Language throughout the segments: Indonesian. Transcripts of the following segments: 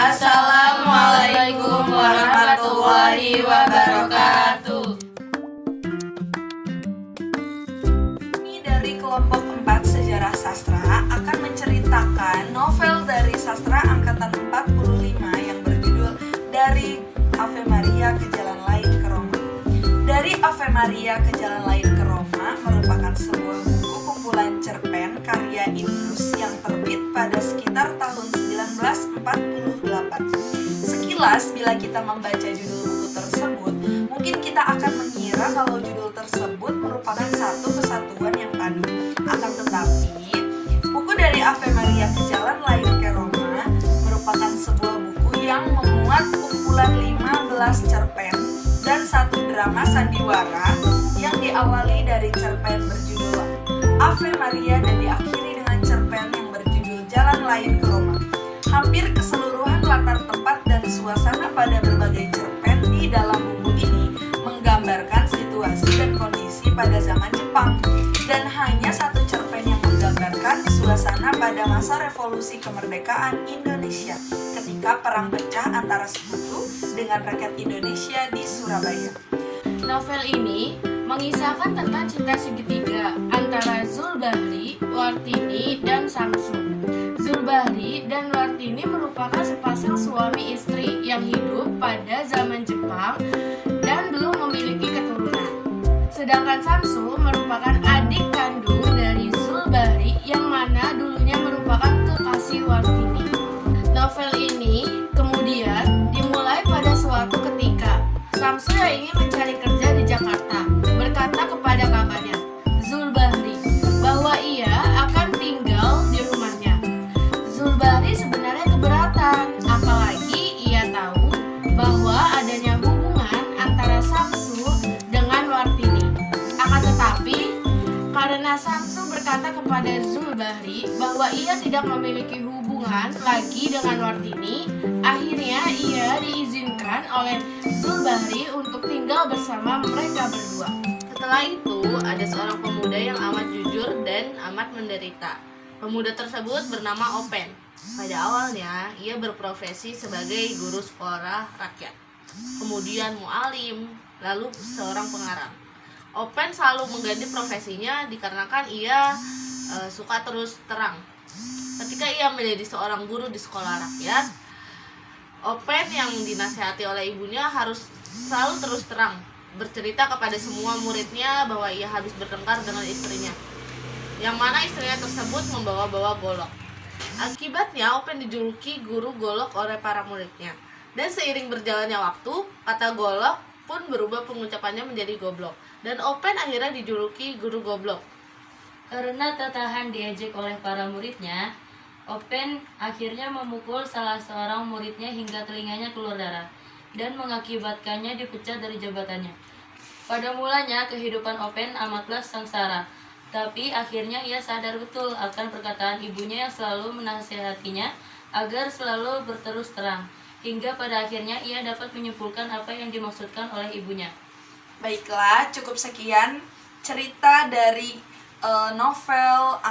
Assalamualaikum warahmatullahi wabarakatuh. Kami dari kelompok 4 Sejarah Sastra akan menceritakan novel dari sastra angkatan 45 yang berjudul Dari Ave Maria ke Jalan Lain ke Roma. Dari Ave Maria ke Jalan Lain ke Roma merupakan sebuah buku kumpulan cerpen karya Idrus yang terbit pada sekitar tahun 1948. Sekilas bila kita membaca judul buku tersebut, mungkin kita akan mengira kalau judul tersebut merupakan satu kesatuan yang padu. Akan tetapi, buku Dari Ave Maria ke Jalan Lain ke Roma merupakan sebuah buku yang memuat kumpulan 15 cerpen dan satu drama sandiwara yang diawali dari cerpen berjudul Ave Maria dan diakhiri dengan cerpen yang berjudul Jalan Lain ke Roma. Hampir keseluruhan latar tempat dan suasana pada berbagai cerpen di dalam buku ini menggambarkan situasi dan kondisi pada zaman Jepang, dan hanya satu cerpen yang menggambarkan suasana pada masa revolusi kemerdekaan Indonesia ketika perang pecah antara sekutu dengan rakyat Indonesia di Surabaya. Novel ini mengisahkan tentang cinta segitiga antara Zulbahri, Wartini, dan Samsu. Zulbahri dan Wartini merupakan sepasang suami istri yang hidup pada zaman Jepang dan belum memiliki keturunan. Sedangkan Samsu merupakan adik kandung dari Zulbahri yang mana dulunya merupakan kekasih Wartini. Novel ini kemudian dimulai pada suatu ketika Samsu yang ingin mencari kerja di Jakarta berkata kepada kakaknya, Zulbahri, bahwa ia akan tinggal di rumahnya. Zulbahri sebenarnya keberatan, apalagi ia tahu bahwa adanya hubungan antara Samsu dengan Wartini. Akan tetapi, karena Samsu berkata kepada Zulbahri bahwa ia tidak memiliki hubungan lagi dengan Wartini, akhirnya ia diizinkan oleh Zulbahri untuk tinggal bersama mereka berdua. Setelah itu, ada seorang pemuda yang amat jujur dan amat menderita. Pemuda tersebut bernama Open. Pada awalnya, ia berprofesi sebagai guru sekolah rakyat, kemudian mualim, lalu seorang pengarang. Open selalu mengganti profesinya dikarenakan ia suka terus terang. Ketika ia menjadi seorang guru di sekolah rakyat, Open yang dinasihati oleh ibunya harus selalu terus terang, bercerita kepada semua muridnya bahwa ia habis bertengkar dengan istrinya, yang mana istrinya tersebut membawa-bawa golok. Akibatnya Open dijuluki guru golok oleh para muridnya. Dan seiring berjalannya waktu, kata golok pun berubah pengucapannya menjadi goblok, dan Open akhirnya dijuluki guru goblok. Karena tak tahan diejek oleh para muridnya, Open akhirnya memukul salah seorang muridnya hingga telinganya keluar darah dan mengakibatkannya dipecat dari jabatannya. Pada mulanya kehidupan Open amatlah sengsara, tapi akhirnya ia sadar betul akan perkataan ibunya yang selalu menasihatinya agar selalu berterus terang, hingga pada akhirnya ia dapat menyimpulkan apa yang dimaksudkan oleh ibunya. Baiklah, cukup sekian cerita dari novel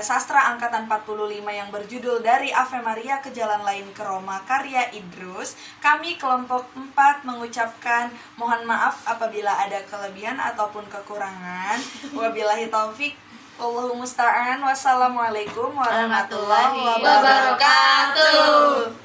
sastra angkatan 45 yang berjudul Dari Ave Maria ke Jalan Lain ke Roma karya Idrus. Kami kelompok 4 mengucapkan mohon maaf apabila ada kelebihan ataupun kekurangan. Wabillahi taufik, wallahu musta'an. Wassalamualaikum warahmatullahi wabarakatuh.